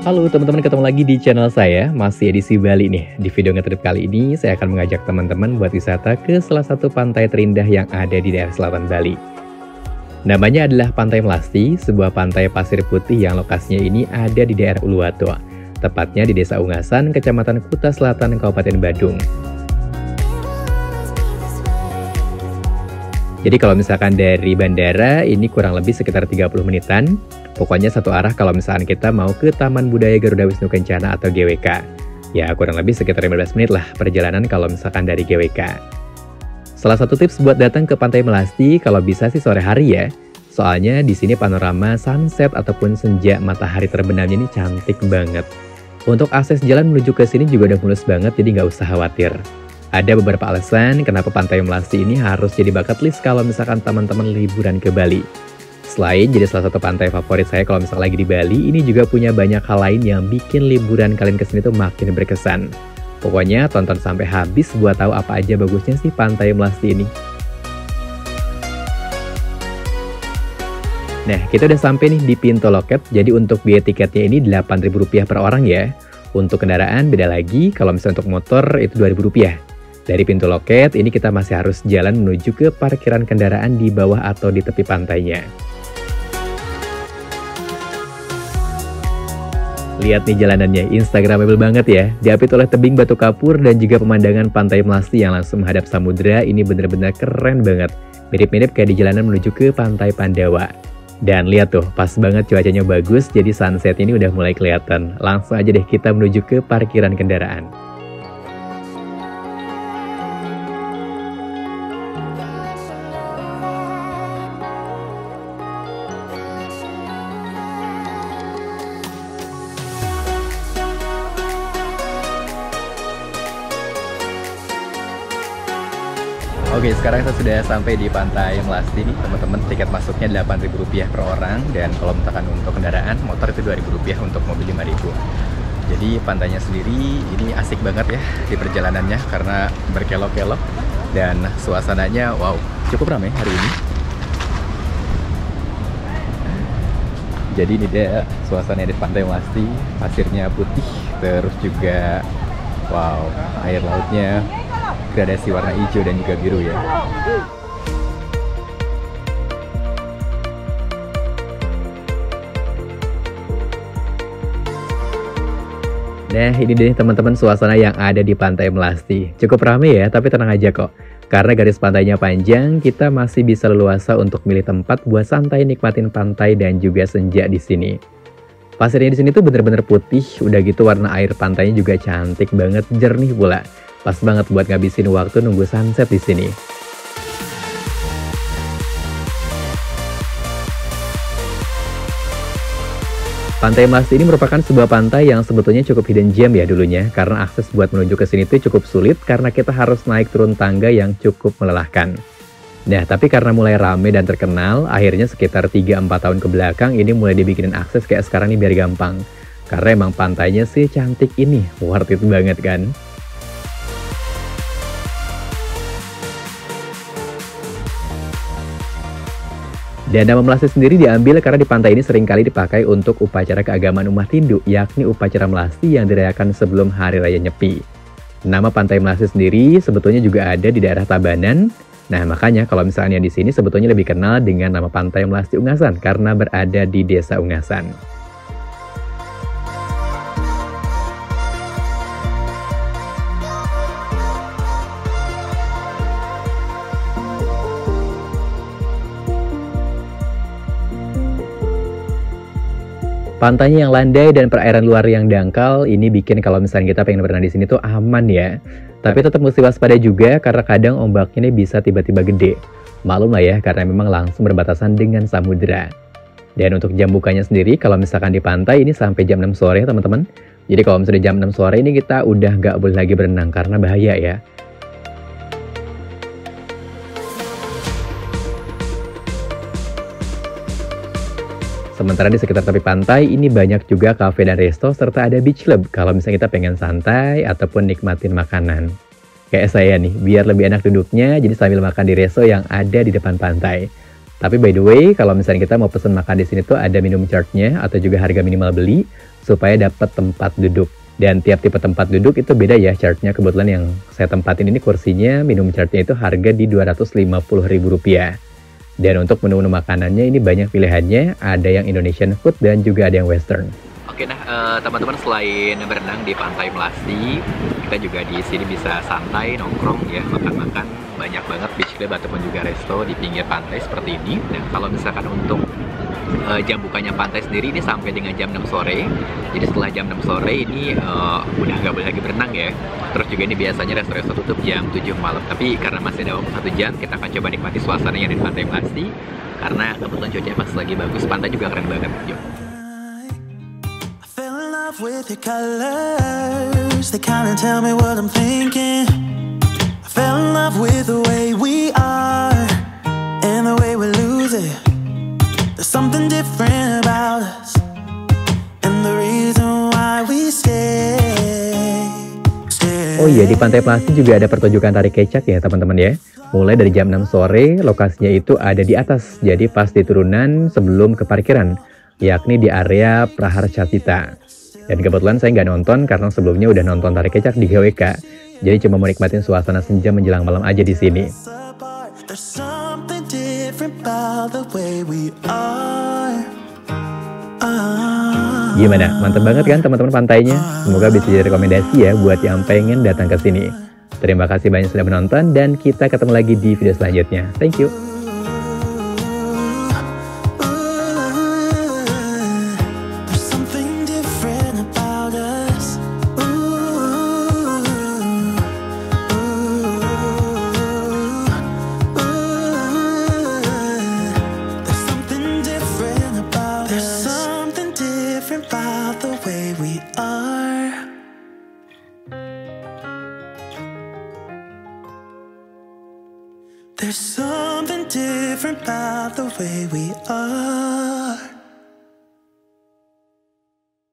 Halo teman-teman, ketemu lagi di channel saya, masih edisi Bali nih. Di video ngetrip kali ini, saya akan mengajak teman-teman buat wisata ke salah satu pantai terindah yang ada di daerah selatan Bali. Namanya adalah Pantai Melasti, sebuah pantai pasir putih yang lokasinya ini ada di daerah Uluwatu, tepatnya di Desa Ungasan, Kecamatan Kuta Selatan, Kabupaten Badung. Jadi kalau misalkan dari bandara, ini kurang lebih sekitar 30 menitan. Pokoknya satu arah kalau misalkan kita mau ke Taman Budaya Garuda Wisnu Kencana atau GWK. Ya kurang lebih sekitar 15 menit lah perjalanan kalau misalkan dari GWK. Salah satu tips buat datang ke Pantai Melasti kalau bisa sih sore hari ya. Soalnya di sini panorama sunset ataupun senja matahari terbenamnya ini cantik banget. Untuk akses jalan menuju ke sini juga udah mulus banget, jadi nggak usah khawatir. Ada beberapa alasan kenapa Pantai Melasti ini harus jadi bucket list kalau misalkan teman-teman liburan ke Bali. Selain jadi salah satu pantai favorit saya kalau misalnya lagi di Bali, ini juga punya banyak hal lain yang bikin liburan kalian kesini tuh makin berkesan. Pokoknya tonton sampai habis buat tahu apa aja bagusnya sih Pantai Melasti ini. Nah, kita udah sampai nih di pintu loket, jadi untuk biaya tiketnya ini Rp8.000 per orang ya. Untuk kendaraan beda lagi, kalau misalnya untuk motor itu Rp2.000. Dari pintu loket, ini kita masih harus jalan menuju ke parkiran kendaraan di bawah atau di tepi pantainya. Lihat nih jalanannya, instagramable banget ya. Diapit oleh tebing batu kapur dan juga pemandangan Pantai Melasti yang langsung menghadap samudera. Ini bener-bener keren banget. Mirip-mirip kayak di jalanan menuju ke Pantai Pandawa. Dan lihat tuh, pas banget cuacanya bagus, jadi sunset ini udah mulai kelihatan. Langsung aja deh kita menuju ke parkiran kendaraan. Oke, sekarang saya sudah sampai di Pantai Melasti nih, teman-teman. Tiket masuknya Rp8.000 per orang, dan kalau misalkan untuk kendaraan, motor itu Rp2.000, untuk mobil Rp5.000. Jadi pantainya sendiri ini asik banget ya di perjalanannya karena berkelok-kelok dan suasananya wow, cukup ramai hari ini. Jadi ini dia suasana di Pantai Melasti, pasirnya putih, terus juga wow, air lautnya gradasi warna hijau dan juga biru ya. Nah, ini deh teman-teman suasana yang ada di Pantai Melasti. Cukup ramai ya, tapi tenang aja kok. Karena garis pantainya panjang, kita masih bisa leluasa untuk milih tempat buat santai nikmatin pantai dan juga senja di sini. Pasirnya di sini tuh bener-bener putih, udah gitu warna air pantainya juga cantik banget, jernih pula. Pas banget buat ngabisin waktu nunggu sunset di sini. Pantai Melasti ini merupakan sebuah pantai yang sebetulnya cukup hidden gem ya dulunya, karena akses buat menuju ke sini tuh cukup sulit karena kita harus naik turun tangga yang cukup melelahkan. Nah, tapi karena mulai rame dan terkenal, akhirnya sekitar 3-4 tahun ke belakang ini mulai dibikinin akses kayak sekarang nih biar gampang. Karena emang pantainya sih cantik ini, worth it banget kan? Dan nama Melasti sendiri diambil karena di pantai ini seringkali dipakai untuk upacara keagamaan umat Hindu, yakni upacara Melasti yang dirayakan sebelum Hari Raya Nyepi. Nama Pantai Melasti sendiri sebetulnya juga ada di daerah Tabanan. Nah, makanya kalau misalnya di sini sebetulnya lebih kenal dengan nama Pantai Melasti Ungasan karena berada di Desa Ungasan. Pantainya yang landai dan perairan luar yang dangkal ini bikin kalau misalnya kita pengen berenang di sini tuh aman ya. Tapi tetap mesti waspada juga karena kadang ombaknya ini bisa tiba-tiba gede. Maklum lah ya karena memang langsung berbatasan dengan samudera. Dan untuk jam bukanya sendiri kalau misalkan di pantai ini sampai jam 6 sore teman-teman. Jadi kalau misalnya jam 6 sore ini kita udah nggak boleh lagi berenang karena bahaya ya. Sementara di sekitar tepi pantai ini banyak juga kafe dan resto serta ada beach club kalau misalnya kita pengen santai ataupun nikmatin makanan. Kayak saya nih, biar lebih enak duduknya jadi sambil makan di resto yang ada di depan pantai. Tapi by the way, kalau misalnya kita mau pesen makan di sini tuh ada minimum charge-nya atau juga harga minimal beli. supaya dapat tempat duduk. Dan tiap tipe tempat duduk itu beda ya chartnya. Kebetulan yang saya tempatin ini kursinya, minimum chartnya itu harga di Rp250.000. Dan untuk menu-menu makanannya ini banyak pilihannya, ada yang Indonesian food dan juga ada yang Western. Oke, nah teman-teman, selain berenang di Pantai Melasti, kita juga di sini bisa santai, nongkrong ya, makan-makan. Banyak banget beach club ataupun juga resto di pinggir pantai seperti ini. Dan kalau misalkan untuk jam bukanya pantai sendiri ini sampai dengan jam 6 sore. Jadi setelah jam 6 sore ini udah nggak boleh lagi berenang ya. Terus juga ini biasanya resto-resto tutup jam 7 malam. Tapi karena masih ada waktu 1 jam, kita akan coba nikmati suasananya di Pantai Melasti. Karena kebetulan cuacanya pas lagi bagus, pantai juga keren banget. Yuk. With your colors, they kinda tell me what I'm thinking. I fell in love with the way we are and the way we lose it. There's something different about us and the reason why we stay. Oh iya, di Pantai Melasti juga ada pertunjukan tari kecak ya teman-teman ya. Mulai dari jam 6 sore, lokasinya itu ada di atas. Jadi pas di turunan sebelum ke parkiran, yakni di area Praharja Cita. Dan kebetulan saya nggak nonton karena sebelumnya udah nonton tari kecak di GWK. Jadi cuma mau nikmatin suasana senja menjelang malam aja di sini. Gimana? Mantep banget kan teman-teman pantainya? Semoga bisa jadi rekomendasi ya buat yang pengen datang ke sini. Terima kasih banyak sudah menonton dan kita ketemu lagi di video selanjutnya. Thank you. There's something different about the way we are.